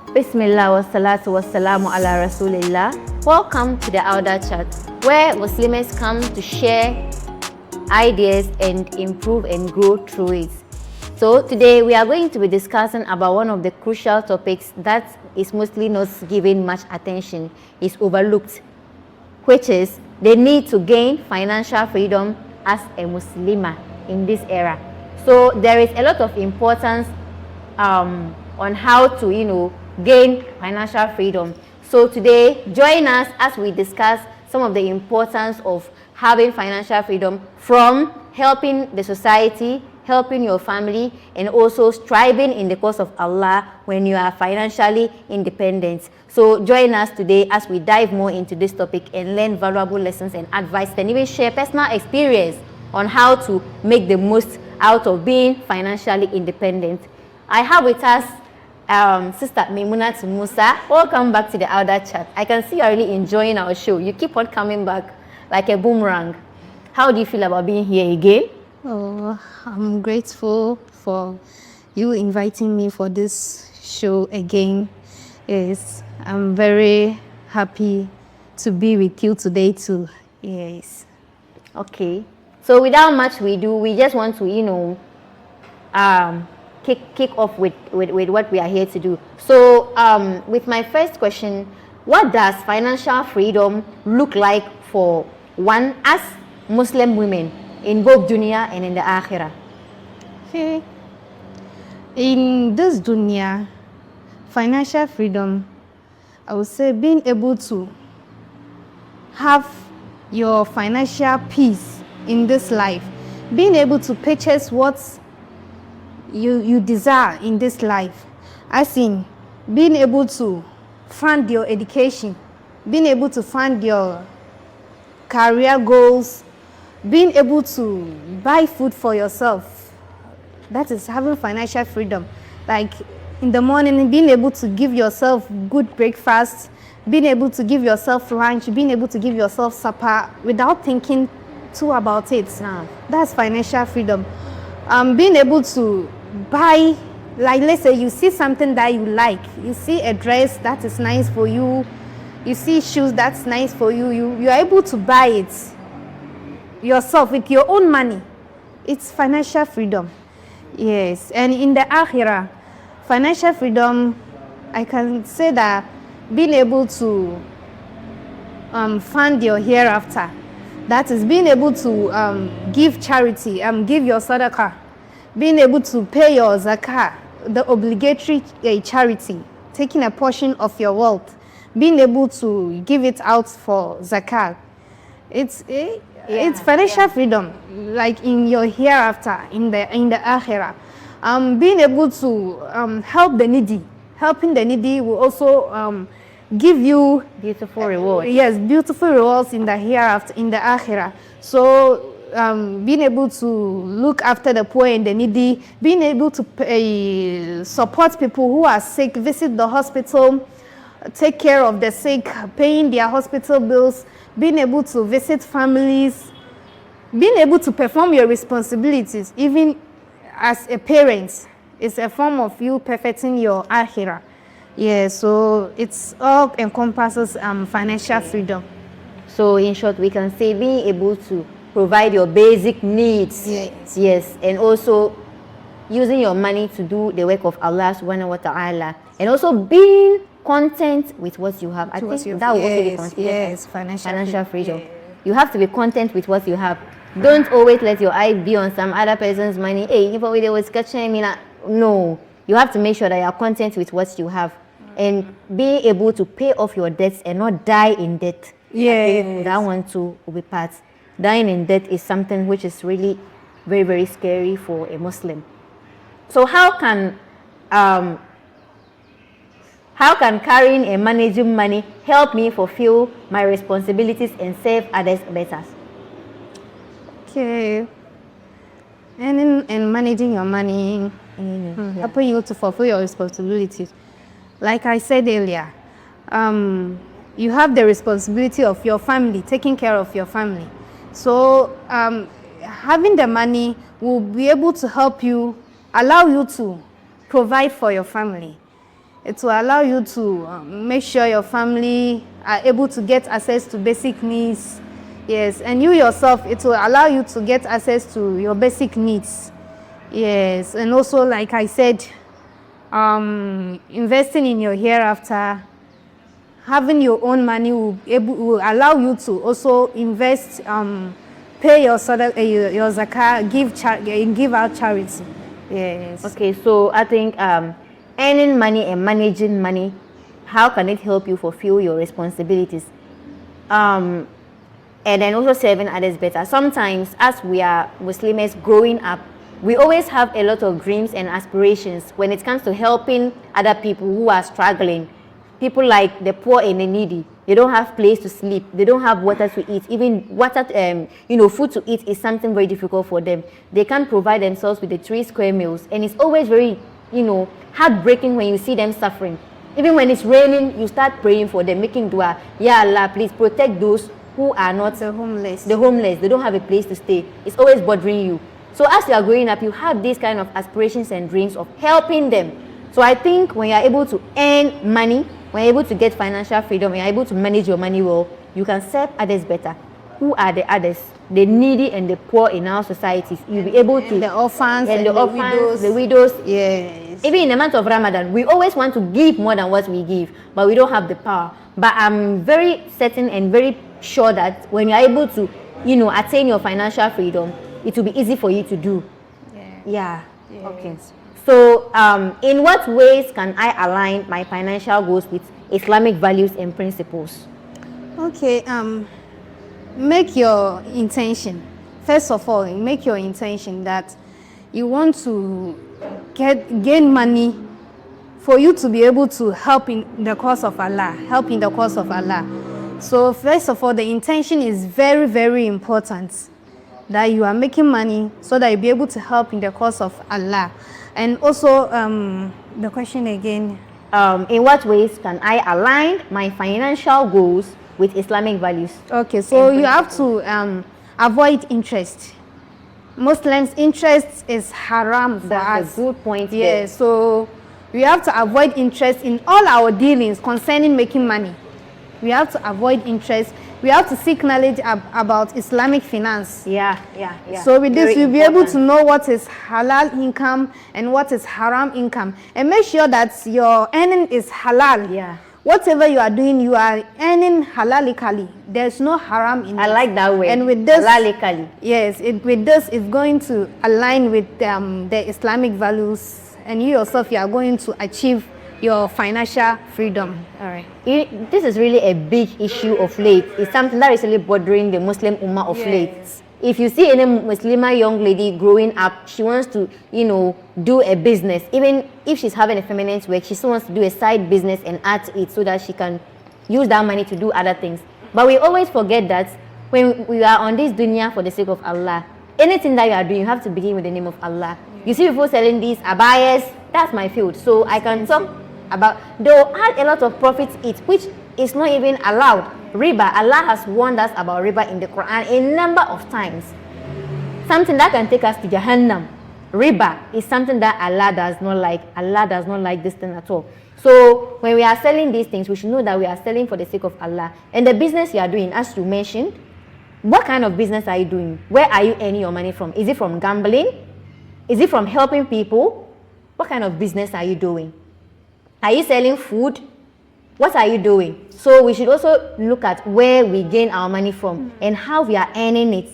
Bismillah wa salatu wa salamu ala Rasulillah. Welcome to the Elder Chat, where Muslims come to share ideas and improve and grow through it. So today we are going to be discussing about one of the crucial topics that is mostly not given much attention, is overlooked, which is the need to gain financial freedom as a Muslimah in this era. So there is a lot of importance on how to, gain financial freedom. So today, join us as we discuss some of the importance of having financial freedom, from helping the society, helping your family, and also striving in the cause of Allah when you are financially independent. So join us today as we dive more into this topic and learn valuable lessons and advice, and even share personal experience on how to make the most out of being financially independent. I have with us Sister Maimunat Musa. Welcome back to the Elder Chat. I can see you're really enjoying our show. You keep on coming back like a boomerang. How do you feel about being here again? Oh, I'm grateful for you inviting me for this show again. Yes, I'm very happy to be with you today too. Yes. Okay. So without much we do, we just want to, kick off with what we are here to do. So with my first question, what does financial freedom look like for one as Muslim women in both dunya and in the akhirah? Okay. In this dunya, financial freedom, I would say being able to have your financial peace in this life, being able to purchase what you desire in this life, as in being able to fund your education, being able to fund your career goals, being able to buy food for yourself. That is having financial freedom. Like in the morning, being able to give yourself good breakfast, being able to give yourself lunch, being able to give yourself supper without thinking too about it. That's financial freedom. Being able to buy, like let's say you see something that you like, you see a dress that is nice for you, you see shoes that's nice for you, you are able to buy it yourself with your own money. It's financial freedom. Yes. And in the akhirah, financial freedom, I can say that being able to fund your hereafter, that is being able to give charity, give your sadaqah, being able to pay your zakah, the obligatory charity, taking a portion of your wealth, being able to give it out for zakah. It's financial freedom, like in your hereafter, in the akhirah. Being able to help the needy. Helping the needy will also give you Beautiful rewards. Yes, beautiful rewards in the hereafter, in the akhirah. So being able to look after the poor and the needy, being able to support people who are sick, visit the hospital, take care of the sick, paying their hospital bills, being able to visit families, being able to perform your responsibilities, even as a parent, is a form of you perfecting your akhirah. Yeah, so it's all encompasses financial freedom. So in short, we can say being able to provide your basic needs. Yes, and also using your money to do the work of Allah subhanahu wa ta'ala, and also being content with what you have. I think that will also be considered financial freedom. You have to be content with what you have. Don't always let your eye be on some other person's money. Hey, if they was catching me, no. You have to make sure that you are content with what you have, and be able to pay off your debts and not die in debt. Yeah, that one too will be part. Dying in debt is something which is really very, very scary for a Muslim. So how can carrying and managing money help me fulfill my responsibilities and serve others better? Okay. And in managing your money, helping you to fulfill your responsibilities. Like I said earlier, you have the responsibility of your family, taking care of your family. So having the money will be able to help you, allow you to provide for your family. It will allow you to make sure your family are able to get access to basic needs. Yes, and you yourself, it will allow you to get access to your basic needs. Yes, and also, like I said, investing in your hereafter, having your own money will allow you to also invest, pay your zakah, give out charity. Yes. Okay, so I think earning money and managing money, how can it help you fulfill your responsibilities? And then also serving others better. Sometimes, as we are Muslims growing up, we always have a lot of dreams and aspirations when it comes to helping other people who are struggling. People like the poor and the needy. They don't have place to sleep. They don't have water to eat. Even water, food to eat is something very difficult for them. They can't provide themselves with the 3 square meals. And it's always very, heartbreaking when you see them suffering. Even when it's raining, you start praying for them, making dua. Ya Allah, please protect those who are not the homeless. The homeless. They don't have a place to stay. It's always bothering you. So as you are growing up, you have these kind of aspirations and dreams of helping them. So I think when you are able to earn money, when you're able to get financial freedom, when you're able to manage your money well, you can serve others better. Who are the others? The needy and the poor in our societies. You'll be able to... The orphans and the widows. Yes. Even in the month of Ramadan, we always want to give more than what we give, but we don't have the power. But I'm very certain and very sure that when you're able to, attain your financial freedom, it will be easy for you to do. Yeah. Yes. Okay. So, in what ways can I align my financial goals with Islamic values and principles? Okay. Make your intention. First of all, make your intention that you want to gain money for you to be able to help in the cause of Allah. Help in the cause of Allah. So, first of all, the intention is very, very important. That you are making money so that you'll be able to help in the cause of Allah. And also, the question again. In what ways can I align my financial goals with Islamic values? Okay, so you have to avoid interest. Muslims' interest is haram for us. That's a good point. Yeah, so we have to avoid interest in all our dealings concerning making money. We have to avoid interest. We have to seek knowledge about Islamic finance. Yeah. So with this, you'll be able to know what is halal income and what is haram income. And make sure that your earning is halal. Yeah. Whatever you are doing, you are earning halalically. There's no haram in it. I like that word. And with this, halalically. Yes, with this, it's going to align with the Islamic values. And you yourself, you are going to achieve your financial freedom. All right. This is really a big issue of late. It's something that is really bothering the Muslim Ummah of late. If you see any Muslimah young lady growing up, she wants to, do a business. Even if she's having a feminine work, she still wants to do a side business and add to it so that she can use that money to do other things. But we always forget that when we are on this dunya for the sake of Allah, anything that you are doing, you have to begin with the name of Allah. You see people selling these abayas, that's my field. So I can talk about, they'll add a lot of profits it, which is not even allowed. Riba, Allah has warned us about riba in the Quran a number of times. Something that can take us to Jahannam. Riba is something that Allah does not like. Allah does not like this thing at all. So when we are selling these things, we should know that we are selling for the sake of Allah. And the business you are doing, as you mentioned, what kind of business are you doing? Where are you earning your money from? Is it from gambling? Is it from helping people? What kind of business are you doing? Are you selling food? What are you doing? So we should also look at where we gain our money from and how we are earning it.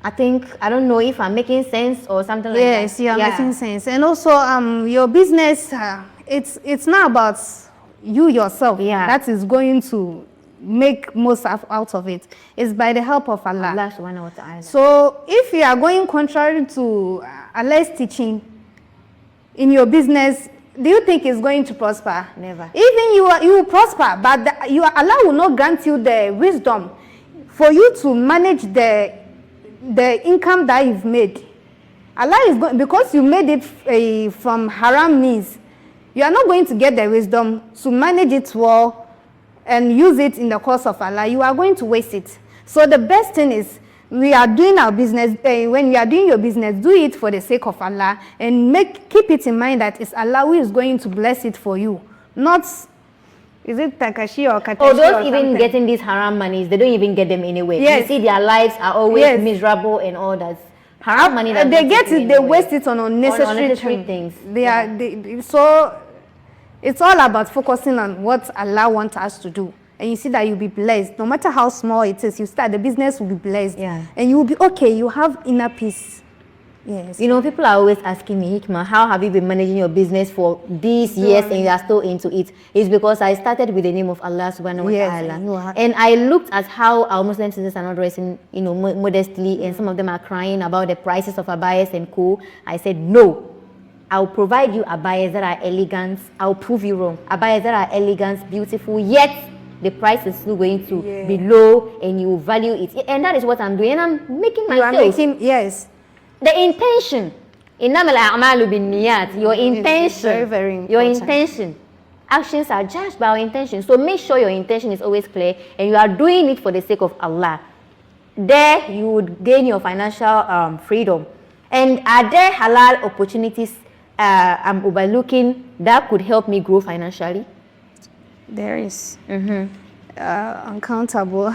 I don't know if I'm making sense or something like that. Yes, you are making sense. And also, your business, it's not about you yourself. Yeah. That is going to make most out of it. It's by the help of Allah. Allah subhanahu wa ta'ala. So if you are going contrary to Allah's teaching in your business, do you think it's going to prosper? Never. Even you will prosper, but Allah will not grant you the wisdom for you to manage the income that you've made. Allah is going, because you made it from haram means, you are not going to get the wisdom to manage it well and use it in the cause of Allah. You are going to waste it. So the best thing is we are doing our business, when you are doing your business, do it for the sake of Allah, and keep it in mind that it's Allah who is going to bless it for you, not, is it Takashi or Katashi? Or those or even something? getting these haram monies, they don't even get them anyway. Yes. You see their lives are always Yes. miserable and all that. Haram money that They get it, they waste it on unnecessary things. So it's all about focusing on what Allah wants us to do. And you see that you'll be blessed. No matter how small it is, you start, the business will be blessed. Yeah. And you will be okay, you have inner peace. Yes. You know, people are always asking me, Hikma, how have you been managing your business for these years and you are still into it? It's because I started with the name of Allah subhanahu wa ta'ala. And I looked at how our Muslim sisters are not dressing, you know, modestly, and some of them are crying about the prices of abayas and co. I said, no, I'll provide you abayas that are elegant. I'll prove you wrong. Abayas that are elegant, beautiful, yet the price is still going to be low and you value it. And that is what I'm doing. And I'm making my sales. Yes. The intention. Innamal a'malu binniyat. Your intention. Very, very important. Your intention. Actions are judged by our intention. So make sure your intention is always clear and you are doing it for the sake of Allah. There you would gain your financial freedom. And are there halal opportunities I'm overlooking that could help me grow financially? There is. Uncountable.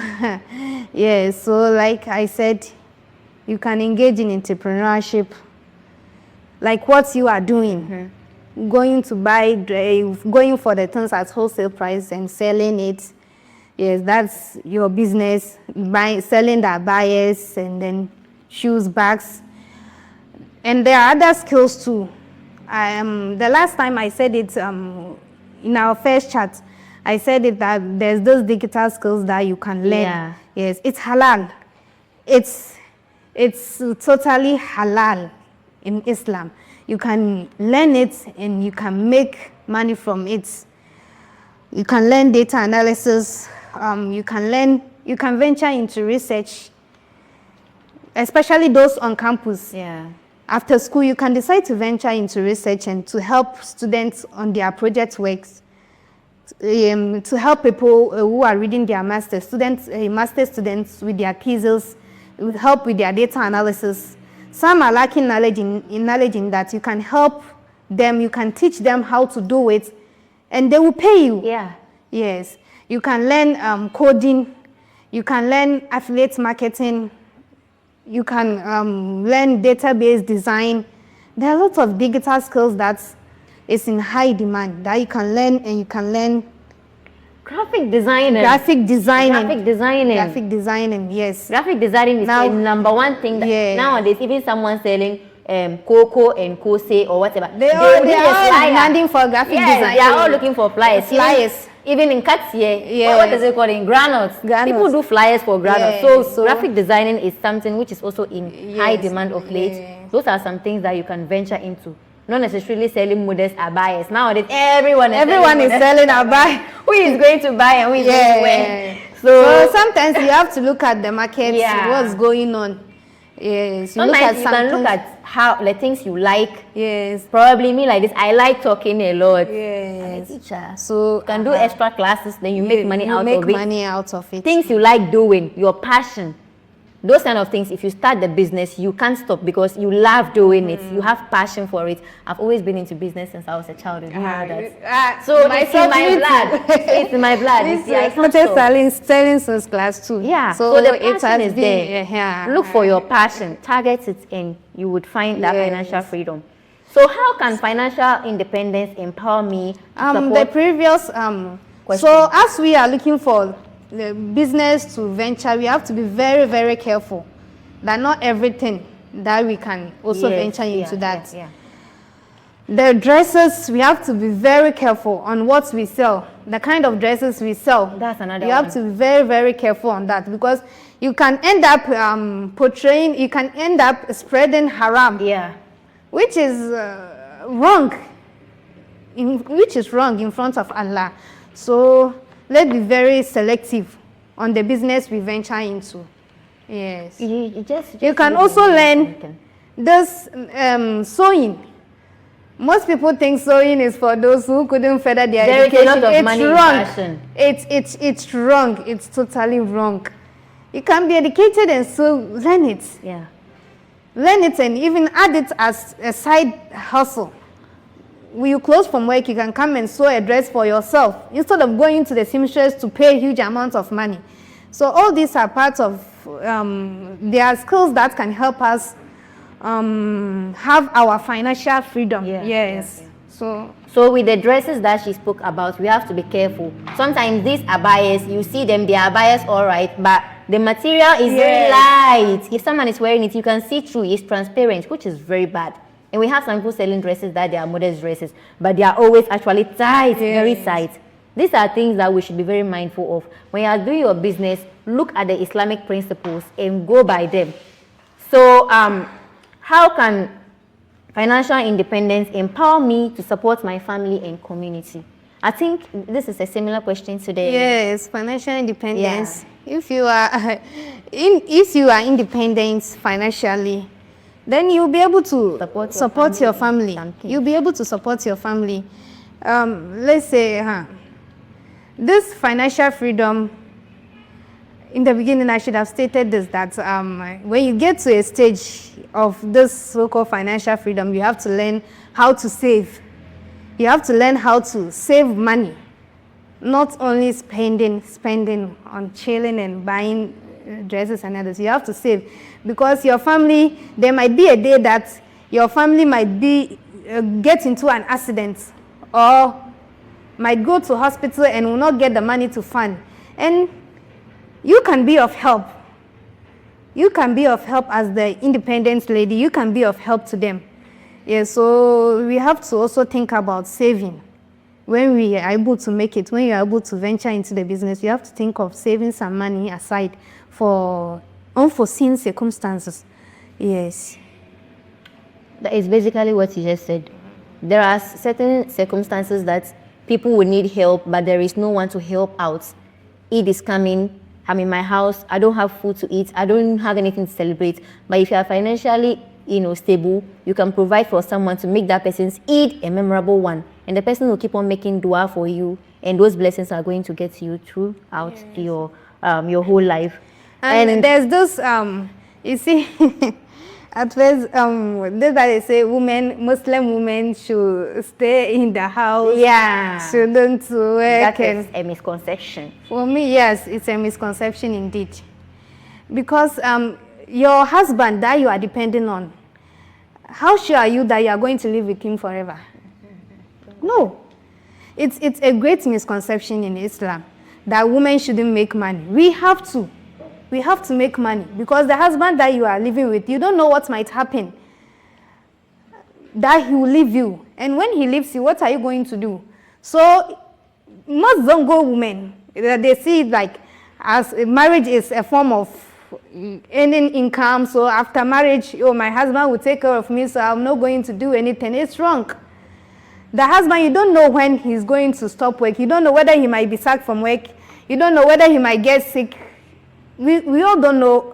Yes, so like I said, you can engage in entrepreneurship, like what you are doing. Going to buy, going for the things at wholesale price and selling it. Yes, that's your business. Selling the buyers and then shoes, bags. And there are other skills too. The last time I said it in our first chat, I said it that there's those digital skills that you can learn. Yeah. Yes, it's halal. It's totally halal in Islam. You can learn it and you can make money from it. You can learn data analysis. You can venture into research, especially those on campus. Yeah. After school, you can decide to venture into research and to help students on their project works, to help people who are reading their master's students with their thesis, help with their data analysis. Some are lacking knowledge in that. You can help them, you can teach them how to do it, and they will pay you. Yeah. Yes. You can learn coding, you can learn affiliate marketing, you can learn database design. There are lots of digital skills that is in high demand that you can learn, and you can learn Graphic designing. graphic designing. Graphic designing. Graphic designing, yes. Graphic designing is Now- the number one thing that Yeah. nowadays, even someone selling Coco and Kose or whatever, They will are need a all flyer. demanding for graphic Yes, design. they are all looking for flyers. Flyers. Even in Cartier, Yes. what is it called? In granules. Granules. People do flyers for granules. Yes, So graphic designing is something which is also in high Yes, demand of late. yes. Those are some things that you can venture into. Not necessarily selling modest abayas. Nowadays, everyone is selling a buy. Who is going to buy and who is going to wear? So sometimes you have to look at the market, Yeah. what's going on. Yes. You sometimes you can something- look at how the things you like. Yes. Probably me like this. I like talking a lot. Yes. Teacher. So You can do extra classes, then you make money out make of it. money out of it. Things you like doing, your passion. Those kind of things, if you start the business, you can't stop because you love doing it. You have passion for it. I've always been into business since I was a child. You know that. So it's in my blood. It's in my blood. You see, I can't stop. selling since class 2. Yeah. So the passion has is been- there. Yeah. Look for your passion, target it, and you would find that Yes. financial freedom. So how can financial independence empower me to The support? previous Question. so as we are looking for the business to venture, we have to be very, very careful that not everything that we can also Yes, venture into yeah, that. yeah. The dresses, we have to be very careful on what we sell, the kind of dresses we sell. That's another You have one. to be very, very careful on that, because you can end up you can end up spreading haram, Yeah. which is wrong, in front of Allah. So let's be very selective on the business we venture into. Yes. You just You can live also in learn something. this sewing. Most people think sewing is for those who couldn't further their There is a education. lot of It's money in wrong. fashion. It's wrong. It's totally wrong. You can be educated and so learn it. Yeah. Learn it and even add it as a side hustle. When you close from work, you can come and sew a dress for yourself instead of going to the seamstress to pay huge amounts of money. So all these are parts of, they are skills that can help us have our financial freedom. Yeah, Yes. yeah, yeah. So with the dresses that she spoke about, we have to be careful. Sometimes these abayas, you see them, they are abayas all right, but the material is very light. If someone is wearing it, you can see through. It's transparent, which is very bad. And we have some people selling dresses that they are modest dresses, but they are always actually tight, very tight. These are things that we should be very mindful of. When you are doing your business, look at the Islamic principles and go by them. So how can financial independence empower me to support my family and community? I think this is a similar question today. yes, financial independence. If you are independent financially, then you'll be able to support your family. You'll be able to support your family. Let's say this financial freedom, in the beginning I should have stated this, that when you get to a stage of this so-called financial freedom, you have to learn how to save. You have to learn how to save money, not only spending on chilling and buying dresses and others. You have to save, because your family, there might be a day that your family might be get into an accident or might go to hospital and will not get the money to fund, and you can be of help. You can be of help as the independent lady. You can be of help to them. Yeah, so we have to also think about saving. When we are able to make it, when you are able to venture into the business, you have to think of saving some money aside for unforeseen circumstances. Yes. That is basically what you just said. There are certain circumstances that people will need help, but there is no one to help out. Eid is coming. I'm in my house. I don't have food to eat. I don't have anything to celebrate. But if you are financially, stable, you can provide for someone to make that person's Eid a memorable one. And the person will keep on making dua for you, and those blessings are going to get to you throughout your whole life. And there's this, you see, at first, this that they say Muslim women should stay in the house. Yeah. Shouldn't work. That is a misconception. For me, yes, it's a misconception indeed. Because your husband that you are depending on, how sure are you that you are going to live with him forever? No. It's a great misconception in Islam that women shouldn't make money. We have to make money, because the husband that you are living with, you don't know what might happen, that he will leave you. And when he leaves you, what are you going to do? So most Zongo women, they see it like as marriage is a form of earning income. So after marriage, my husband will take care of me, so I'm not going to do anything. It's wrong. The husband, you don't know when he's going to stop work. You don't know whether he might be sacked from work. You don't know whether he might get sick. We all don't know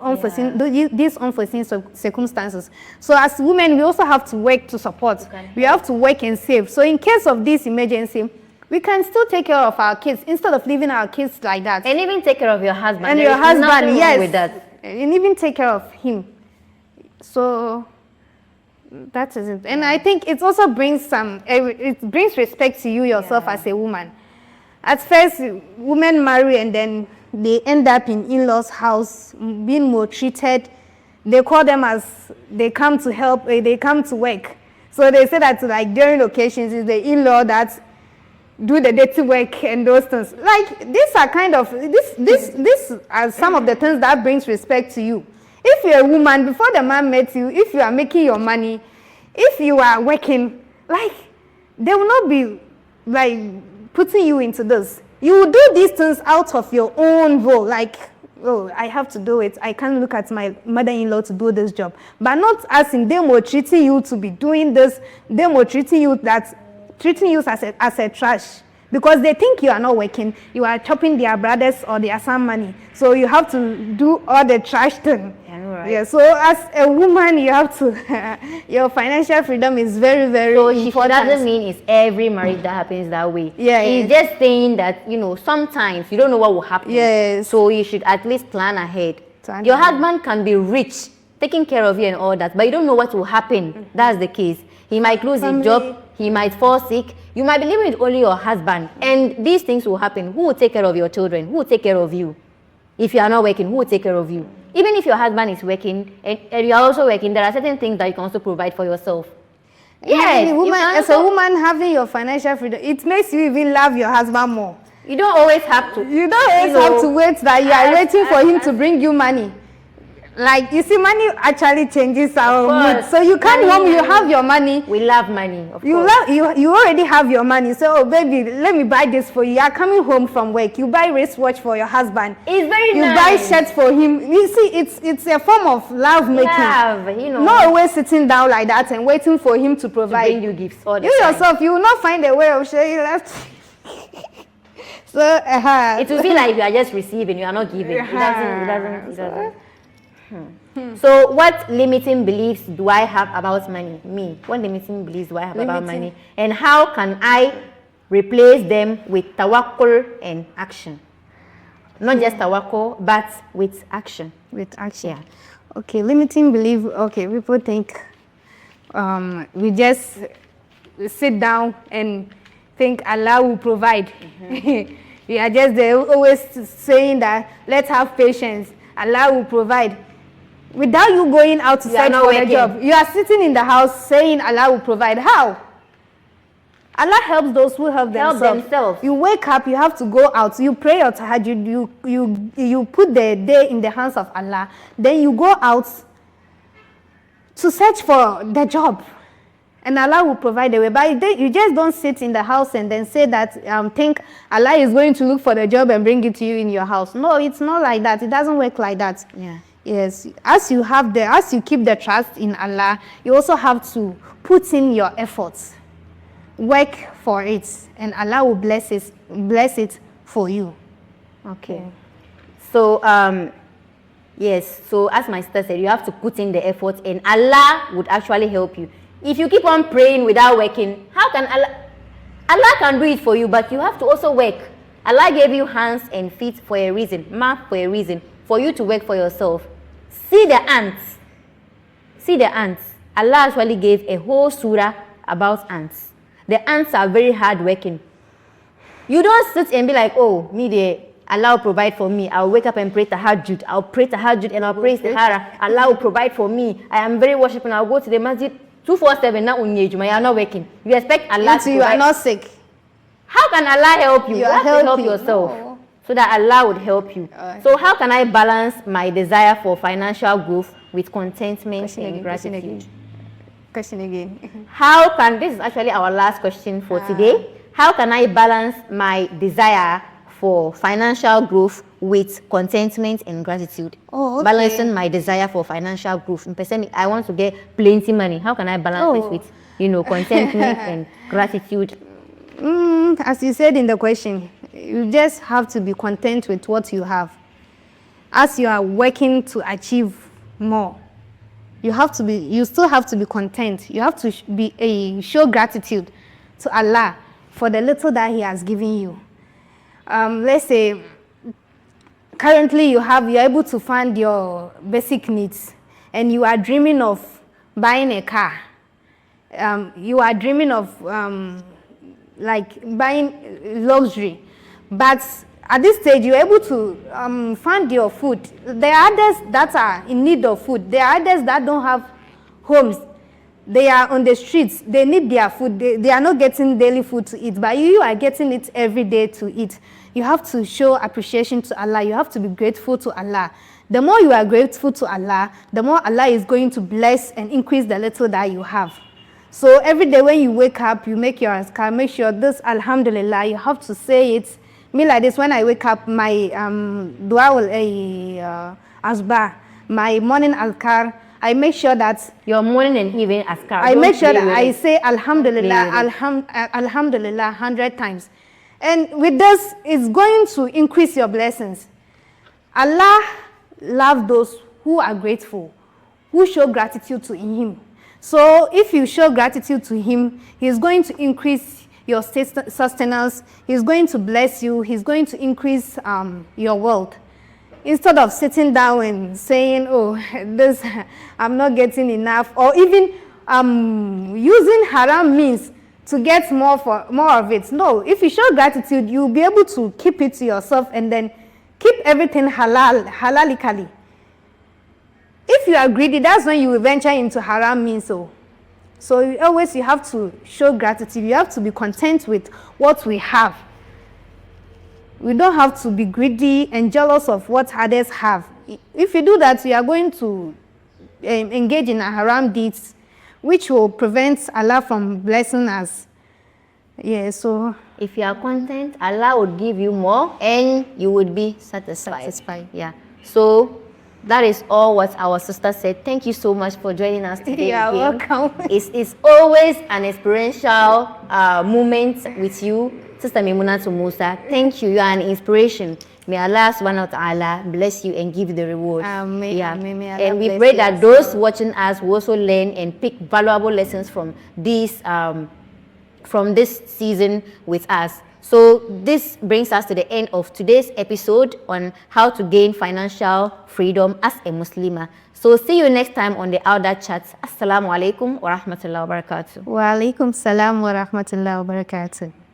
these unforeseen circumstances. So as women, we also have to work to support. We have to work and save. So in case of this emergency, we can still take care of our kids instead of leaving our kids like that. And even take care of your husband. And your husband, yes. With that. And even take care of him. So that is it. And I think it also brings it brings respect to you yourself as a woman. At first, women marry and then they end up in in-laws' house, being maltreated. They call them as they come to help, they come to work. So they say that like during occasions, it's the in-law that do the dirty work and those things. Like these are kind of, this are some of the things that brings respect to you. If you're a woman, before the man met you, if you are making your money, if you are working, like they will not be like putting you into this. You will do these things out of your own will, like, oh, I have to do it. I can't look at my mother-in-law to do this job. But not as in them were treating you to be doing this, them were treating you as a trash. Because they think you are not working, you are chopping their brothers or their son money. So you have to do all the trash thing. Right. Yeah, so as a woman, you have to, your financial freedom is very, very important. So she doesn't mean it's every marriage that happens that way. Yeah, She's just saying that, sometimes you don't know what will happen. Yes. So you should at least plan ahead. Your husband can be rich, taking care of you and all that, but you don't know what will happen. That's the case. He might lose his job, he might fall sick, you might be living with only your husband, and these things will happen. Who will take care of your children? Who will take care of you? If you are not working, who will take care of you? Even if your husband is working and you are also working, there are certain things that you can also provide for yourself. Yes, as a woman having your financial freedom, it makes you even love your husband more. You don't always have to. You don't always have to wait that you are waiting for him to bring you money. Like, you see, money actually changes our mood. So you come home, you have your money. We love money, of course. You already have your money. So, oh, baby, let me buy this for you. You are coming home from work. You buy wristwatch for your husband. It's very nice. You buy shirts for him. You see, it's a form of love making. Love, you know. Not always sitting down like that and waiting for him to provide. To bring you gifts all the time. You yourself, you will not find a way of showing left. So, it will feel like you are just receiving, you are not giving. It doesn't. So what limiting beliefs do I have about money? Me. What limiting beliefs do I have about money? And how can I replace them with tawakkul and action? Not just tawakkul, but with action. With action. Yeah. Okay, limiting belief. Okay, people think we just sit down and think Allah will provide. We are just always saying that let's have patience. Allah will provide. Without you going out to search for a job, you are sitting in the house saying Allah will provide. How? Allah helps those who help themselves. You wake up, you have to go out, you pray your tahajjud, you put the day in the hands of Allah. Then you go out to search for the job. And Allah will provide the way. But you just don't sit in the house and then say that, think Allah is going to look for the job and bring it to you in your house. No, it's not like that. It doesn't work like that. Yeah. Yes. As you keep the trust in Allah, you also have to put in your efforts. Work for it. And Allah will bless it for you. Okay. So, yes. So, as my sister said, you have to put in the effort and Allah would actually help you. If you keep on praying without working, how can Allah can do it for you, but you have to also work. Allah gave you hands and feet for a reason, mouth for a reason, for you to work for yourself. See the ants. See the ants. Allah actually gave a whole surah about ants. The ants are very hard working. You don't sit and be like, oh, Allah will provide for me. I'll wake up and pray tahajjud. I'll pray tahajjud and I'll pray istihara. Allah will provide for me. I am very worshiping. I'll go to the masjid 247 now you are not working. You expect Allah to you are not sick. How can Allah help you? You have to help yourself. No. So that Allah would help you. So how can I balance my desire for financial growth with contentment and gratitude? Question again. How can, this is actually our last question for today. How can I balance my desire for financial growth with contentment and gratitude? Oh, okay. Balancing my desire for financial growth. I want to get plenty money. How can I balance it with, contentment and gratitude? As you said in the question, you just have to be content with what you have. As you are working to achieve more, you still have to be content. You have to show gratitude to Allah for the little that He has given you. Let's say currently you're able to fund your basic needs and you are dreaming of buying a car. You are dreaming of like buying luxury, but at this stage you're able to fund your food. There are others that are in need of food. There are others that don't have homes. They are on the streets. They need their food. They are not getting daily food to eat, but you are getting it every day to eat. You have to show appreciation to Allah. You have to be grateful to Allah. The more you are grateful to Allah, the more Allah is going to bless and increase the little that you have. So every day when you wake up, you make your azkar. Make sure this Alhamdulillah, you have to say it. Me like this, when I wake up, my dua asbah, my morning azkar, I make sure that your morning and evening azkar. I make sure that I say Alhamdulillah, Alhamdulillah 100 times. And with this, it's going to increase your blessings. Allah loves those who are grateful, who show gratitude to Him. So if you show gratitude to Him, He's going to increase your sustenance. He's going to bless you. He's going to increase your wealth. instead of sitting down and saying, oh, this, I'm not getting enough, or even using haram means to get more of it. No, if you show gratitude, you'll be able to keep it to yourself and then keep everything halalically. If you are greedy, that's when you will venture into haram means. So you have to show gratitude. You have to be content with what we have. We don't have to be greedy and jealous of what others have. If you do that, you are going to engage in haram deeds, which will prevent Allah from blessing us. Yeah, so if you are content, Allah would give you more and you would be satisfied. Yeah. So that is all what our sister said. Thank you so much for joining us today. You're welcome. It's always an experiential moment with you, Sister Maimunatu Musa. Thank you. You are an inspiration. May Allah subhanahu wa ta'ala bless you and give you the reward. May and we pray that those watching us will also learn and pick valuable lessons from this season with us. So this brings us to the end of today's episode on how to gain financial freedom as a Muslimah. So see you next time on the Auda Chat. Assalamu alaikum wa rahmatullahi wa barakatuh. Wa alaikum salam wa rahmatullahi wa barakatuh.